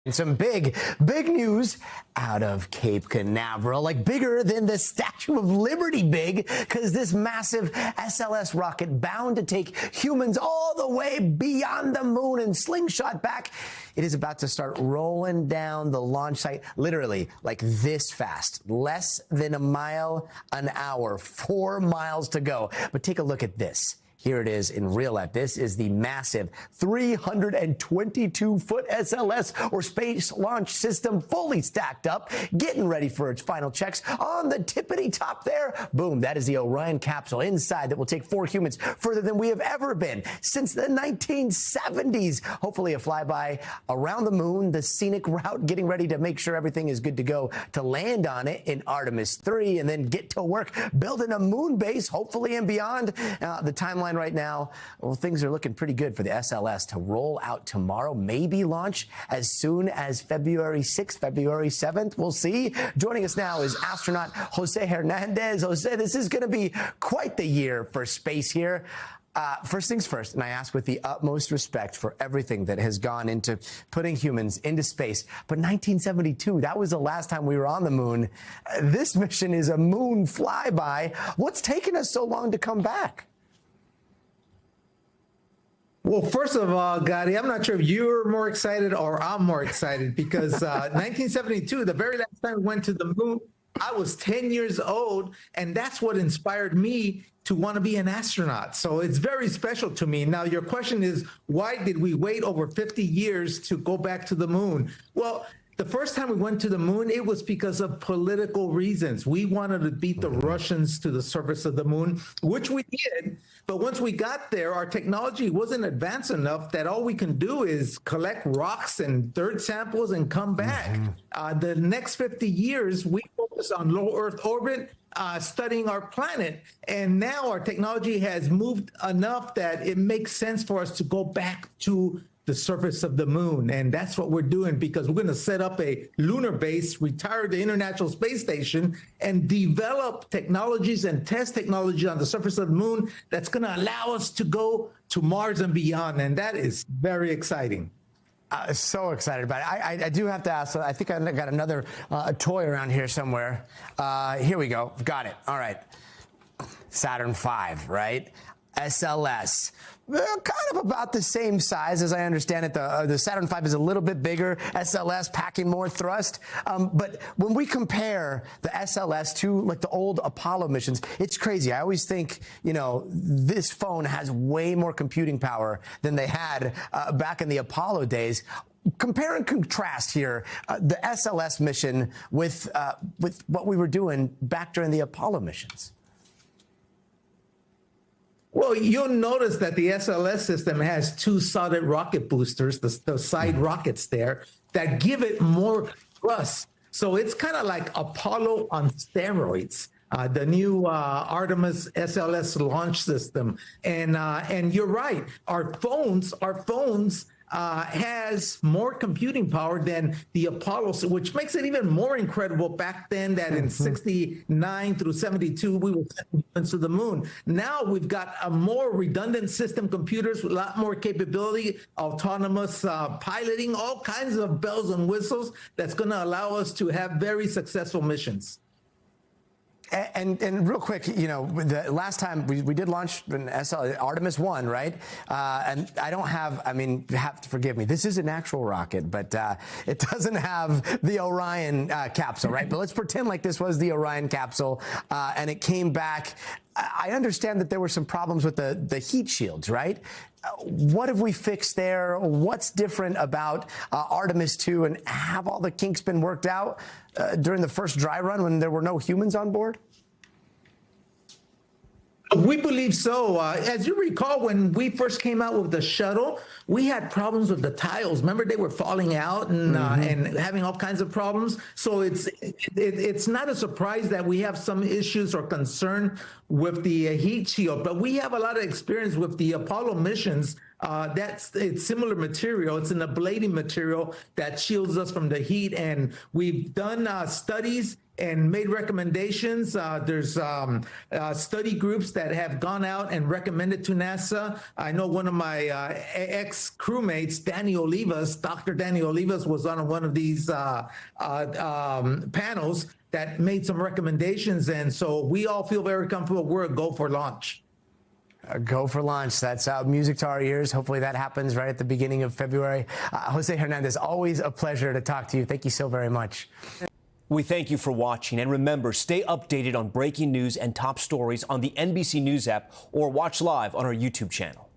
And some big news out of Cape Canaveral, like bigger than the Statue of Liberty big, because this massive SLS rocket bound to take humans all the way beyond the moon and slingshot back, it is about to start rolling down the launch site, literally like this fast, less than a mile an hour, 4 miles to go. But take a look at this. Here it is in real life. This is the massive 322-foot SLS, or Space Launch System, fully stacked up, getting ready for its final checks. On the tippity top there, boom, that is the Orion capsule inside that will take 4 humans further than we have ever been since the 1970s. Hopefully a flyby around the moon, the scenic route, getting ready to make sure everything is good to go to land on it in Artemis 3 and then get to work building a moon base, hopefully and beyond. The timeline right now, well, things are looking pretty good for the SLS to roll out tomorrow, maybe launch as soon as February 6th, February 7th. We'll see. Joining us now is astronaut José Hernández. José, this is going to be quite the year for space here. First things first, and I ask with the utmost respect for everything that has gone into putting humans into space. But 1972, that was the last time we were on the moon. This mission is a moon flyby. What's taken us so long to come back? Well, first of all, Gadi, I'm not sure if you're more excited or I'm more excited, because 1972, the very last time we went to the moon, I was 10 years old, and that's what inspired me to want to be an astronaut. So it's very special to me. Now, your question is, why did we wait over 50 years to go back to the moon? Well, the first time we went to the moon, it was because of political reasons. We wanted to beat the Russians to the surface of the moon, which we did. But once we got there, our technology wasn't advanced enough that all we can do is collect rocks and dirt samples and come back. The next 50 years, we focused on low Earth orbit, studying our planet. And now our technology has moved enough that it makes sense for us to go back to the surface of the moon. And that's what we're doing, because we're going to set up a lunar base, retire the International Space Station, and develop technologies and test technology on the surface of the moon that's going to allow us to go to Mars and beyond. And that is very exciting. So excited about it. I do have to ask, I think I got another toy around here somewhere. Here we go. Got it. All right. Saturn V, right? SLS. They're kind of about the same size, as I understand it. The Saturn V is a little bit bigger. SLS packing more thrust. But when we compare the SLS to like the old Apollo missions, it's crazy. I always think, you know, this phone has way more computing power than they had back in the Apollo days. Compare and contrast here the SLS mission with what we were doing back during the Apollo missions. Well, you'll notice that the SLS system has 2 solid rocket boosters, the side rockets there, that give it more thrust. So it's kind of like Apollo on steroids, the new Artemis SLS launch system. And you're right, our phones has more computing power than the Apollo, which makes it even more incredible back then that in 69 through 72, we were sending humans to the moon. Now we've got a more redundant system, computers with a lot more capability, autonomous piloting, all kinds of bells and whistles that's going to allow us to have very successful missions. And real quick, you know, the last time we did launch an Artemis 1, right? And I don't have, I mean, you have to forgive me. This is an actual rocket, but it doesn't have the Orion capsule, right? But let's pretend like this was the Orion capsule and it came back. I understand that there were some problems with the heat shields, right? What have we fixed there? What's different about Artemis 2, and have all the kinks been worked out during the first dry run when there were no humans on board? We believe so. As you recall, when we first came out with the shuttle, we had problems with the tiles. Remember, they were falling out and having all kinds of problems. So it's not a surprise that we have some issues or concern with the heat shield. But we have a lot of experience with the Apollo missions it's similar material. It's an ablating material that shields us from the heat. And we've done studies and made recommendations. There's study groups that have gone out and recommended to NASA. I know one of my ex-crewmates, Dr. Danny Olivas, was on one of these panels that made some recommendations. And so we all feel very comfortable. We're a go for launch. Go for launch. That's music to our ears. Hopefully that happens right at the beginning of February. José Hernández, always a pleasure to talk to you. Thank you so very much. We thank you for watching. And remember, stay updated on breaking news and top stories on the NBC News app or watch live on our YouTube channel.